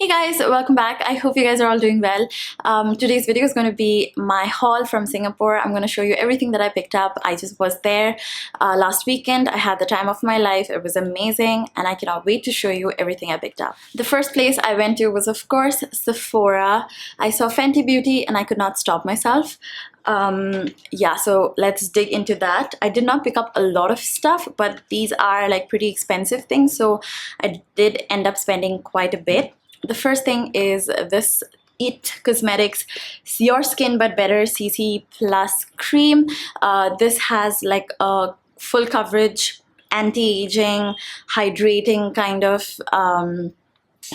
Hey guys, welcome back. I hope you guys are all doing well. Today's video is going to be my haul from Singapore. I'm going to show you everything that I picked up. I just was there last weekend. I had the time of my life. It was amazing and I cannot wait to show you everything I picked up. The first place I went to was of course Sephora. I saw Fenty Beauty and I could not stop myself. Yeah, so let's dig into that. I did not pick up a lot of stuff, but these are like pretty expensive things, so I did end up spending quite a bit. The first thing is this It Cosmetics Your Skin But Better CC Plus Cream. This has like a full coverage, anti-aging, hydrating kind of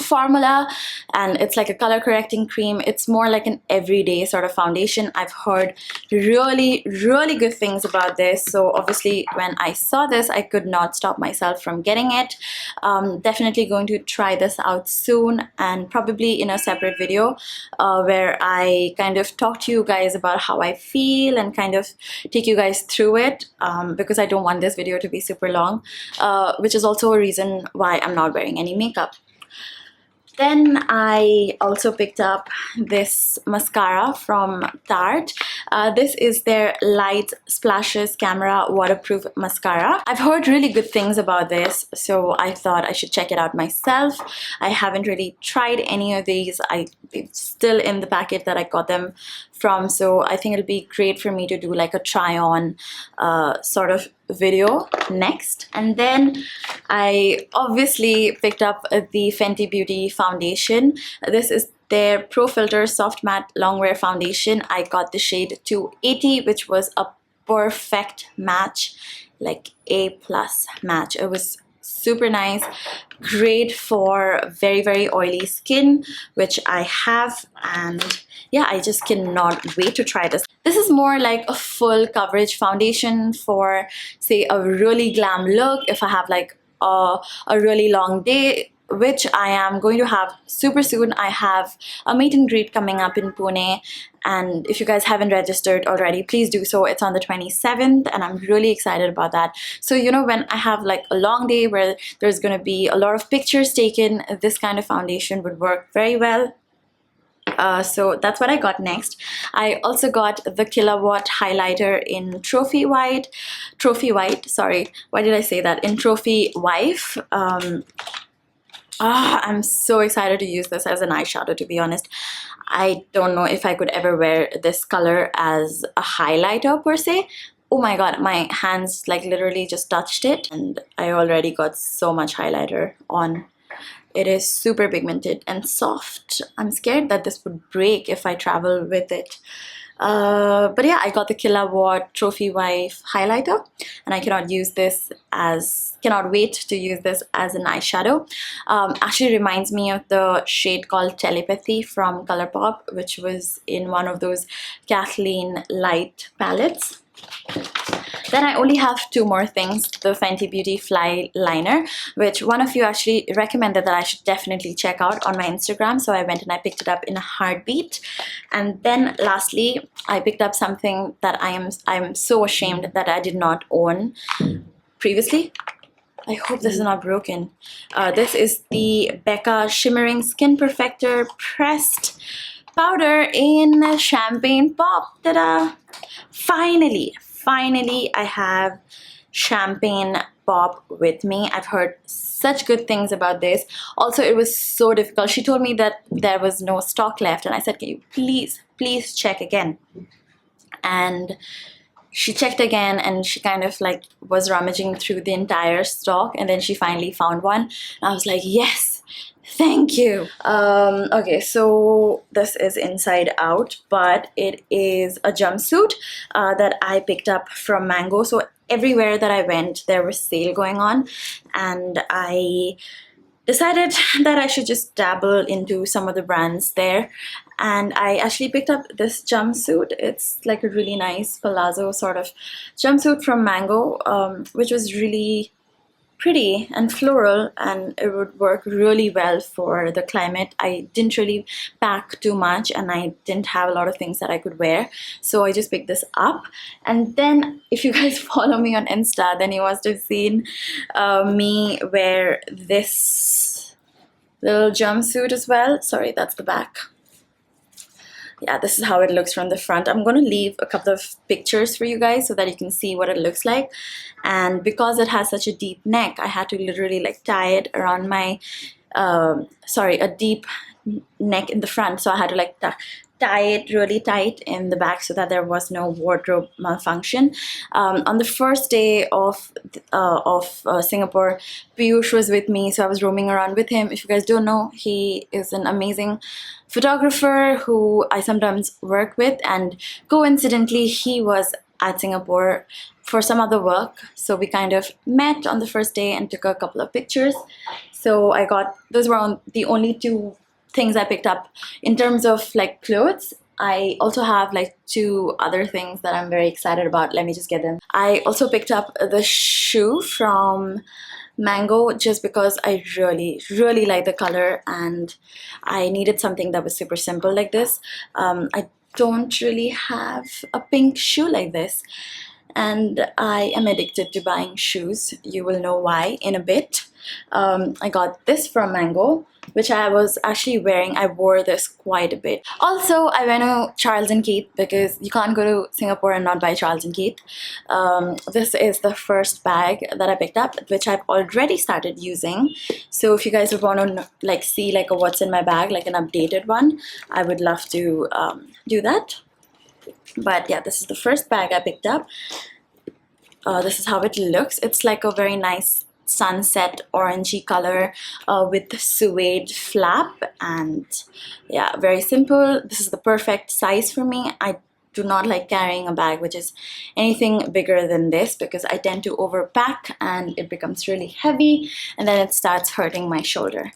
formula, and it's like a color correcting cream. It's more like an everyday sort of foundation. I've heard really good things about this, so obviously when I saw this I could not stop myself from getting it. Definitely going to try this out soon, and probably in a separate video where I kind of talk to you guys about how I feel and kind of take you guys through it, because I don't want this video to be super long, which is also a reason why I'm not wearing any makeup. Then I also picked up this mascara from Tarte. This is their Light Splashes Camera Waterproof Mascara. I've heard really good things about this, so I thought I should check it out myself. I haven't really tried any of these. It's still in the packet that I got them from, so I think it'll be great for me to do like a try-on sort of video next. And then I obviously picked up the Fenty Beauty foundation. This is their Pro Filtr Soft Matte Longwear Foundation. I got the shade 280, which was a perfect match, like A+ match. It was super nice, great for very oily skin, which I have, and yeah, I just cannot wait to try this. This is more like a full coverage foundation for, say, a really glam look. If I have like a really long day, which I am going to have super soon. I have a meet and greet coming up in Pune, and if you guys haven't registered already, please do so. It's on the 27th and I'm really excited about that. So you know, when I have like a long day where there's going to be a lot of pictures taken, this kind of foundation would work very well. So that's what I got next. I also got the Killawatt highlighter in Trophy White, sorry, why did I say that? In Trophy Wife. I'm so excited to use this as an eyeshadow, to be honest. I don't know if I could ever wear this color as a highlighter per se. Oh my god, my hands like literally just touched it and I already got so much highlighter on. It is super pigmented and soft. I'm scared that this would break if I travel with it. But yeah, I got the Killawatt Trophy Wife highlighter, and I cannot wait to use this as an eyeshadow. Actually reminds me of the shade called Telepathy from ColourPop, which was in one of those Kathleen light palettes. Then I only have two more things. The Fenty Beauty Flyliner, which one of you actually recommended that I should definitely check out on my Instagram, so I went and I picked it up in a heartbeat. And then lastly, I picked up something that I'm so ashamed that I did not own previously. I hope this is not broken. This is the Becca Shimmering Skin Perfector Pressed Powder in Champagne Pop. Ta-da! Finally, I have Champagne Pop with me. I've heard such good things about this. Also, it was so difficult. She told me that there was no stock left, and I said, can you please check again? And she checked again, and she kind of like was rummaging through the entire stock, and then she finally found one. And I was like, yes, thank you. Okay, so this is inside out, but it is a jumpsuit that I picked up from Mango. So everywhere that I went, there was sale going on, and I decided that I should just dabble into some of the brands there. And I actually picked up this jumpsuit. It's like a really nice palazzo sort of jumpsuit from Mango, which was really pretty and floral, and it would work really well for the climate. I didn't really pack too much and I didn't have a lot of things that I could wear, so I just picked this up. And then if you guys follow me on Insta, then you must have seen me wear this little jumpsuit as well. Sorry, that's the back. Yeah, this is how it looks from the front. I'm going to leave a couple of pictures for you guys so that you can see what it looks like. And because it has such a deep neck, I had to literally like tie it around my a deep neck in the front, so I had to like tie it really tight in the back so that there was no wardrobe malfunction. On the first day of Singapore, Piyush was with me, so I was roaming around with him. If you guys don't know, he is an amazing photographer who I sometimes work with, and coincidentally he was at Singapore for some other work, so we kind of met on the first day and took a couple of pictures. So those were the only two things I picked up in terms of like clothes. I also have like two other things that I'm very excited about. Let me just get them. I also picked up the shoe from Mango just because I really like the color, and I needed something that was super simple like this. I don't really have a pink shoe like this, and I am addicted to buying shoes. You will know why in a bit. I got this from Mango, which I was actually wearing. I wore this quite a bit. Also, I went to Charles & Keith because you can't go to Singapore and not buy Charles & Keith. This is the first bag that I picked up, which I've already started using. So if you guys would want to like see like a what's in my bag, like an updated one, I would love to do that. But yeah, this is the first bag I picked up. This is how it looks. It's like a very nice sunset orangey color with suede flap, and yeah, very simple. This is the perfect size for me. I do not like carrying a bag which is anything bigger than this because I tend to overpack and it becomes really heavy and then it starts hurting my shoulder.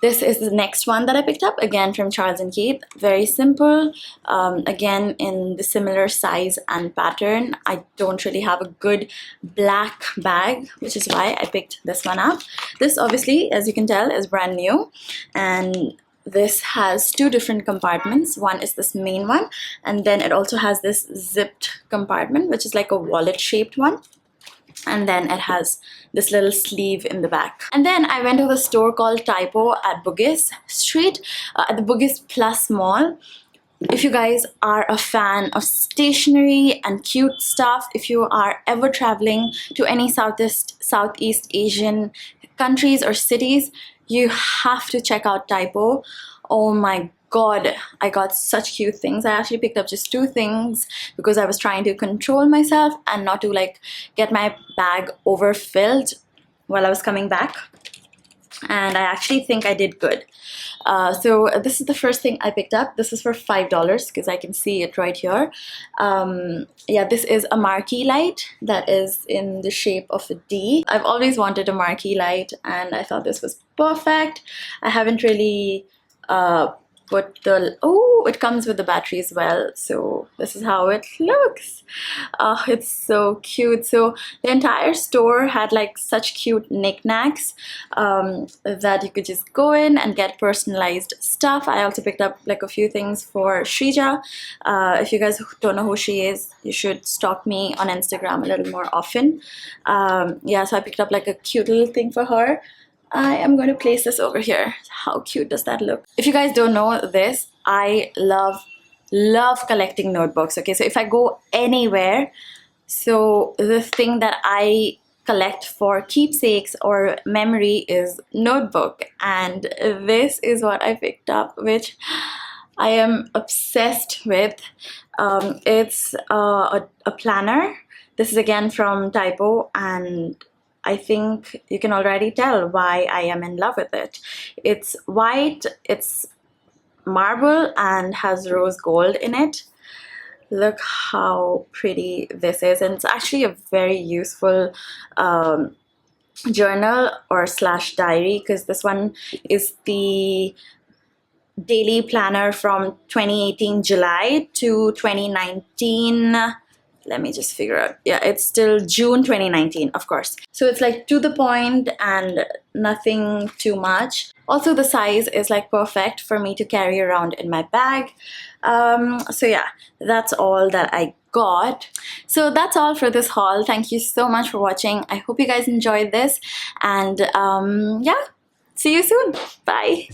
This is the next one that I picked up, again from Charles & Keith. Very simple, again in the similar size and pattern. I don't really have a good black bag, which is why I picked this one up. This obviously, as you can tell, is brand new, and this has two different compartments. One is this main one, and then it also has this zipped compartment, which is like a wallet shaped one. And then it has this little sleeve in the back. And then I went to the store called TYPO at Bugis Street, at the Bugis Plus Mall. If you guys are a fan of stationery and cute stuff, if you are ever traveling to any Southeast Asian countries or cities, you have to check out TYPO. Oh my god, I got such cute things. I actually picked up just two things because I was trying to control myself and not to like get my bag overfilled while I was coming back, and I actually think I did good. So this is the first thing I picked up. This is for $5 because I can see it right here. Yeah, this is a Marquee light that is in the shape of a D. I've always wanted a Marquee light and I thought this was perfect. I haven't really put the, oh, it comes with the battery as well, so this is how it looks. It's so cute. So the entire store had like such cute knickknacks that you could just go in and get personalized stuff. I also picked up like a few things for Shrija. If you guys don't know who she is, you should stalk me on Instagram a little more often. Yeah, so I picked up like a cute little thing for her. I am going to place this over here. How cute does that look? If you guys don't know this, I love collecting notebooks. Okay, so if I go anywhere, so the thing that I collect for keepsakes or memory is notebook, and this is what I picked up, which I am obsessed with. It's a planner. This is again from TYPO, and I think you can already tell why I am in love with it. It's white, it's marble, and has rose gold in it. Look how pretty this is, and it's actually a very useful journal or slash diary, because this one is the daily planner from 2018 July to 2019. Let me just figure out. Yeah, it's still June 2019, of course. So it's like to the point and nothing too much. Also, the size is like perfect for me to carry around in my bag. So yeah, that's all that I got. So that's all for this haul. Thank you so much for watching. I hope you guys enjoyed this, and yeah, See you soon. Bye.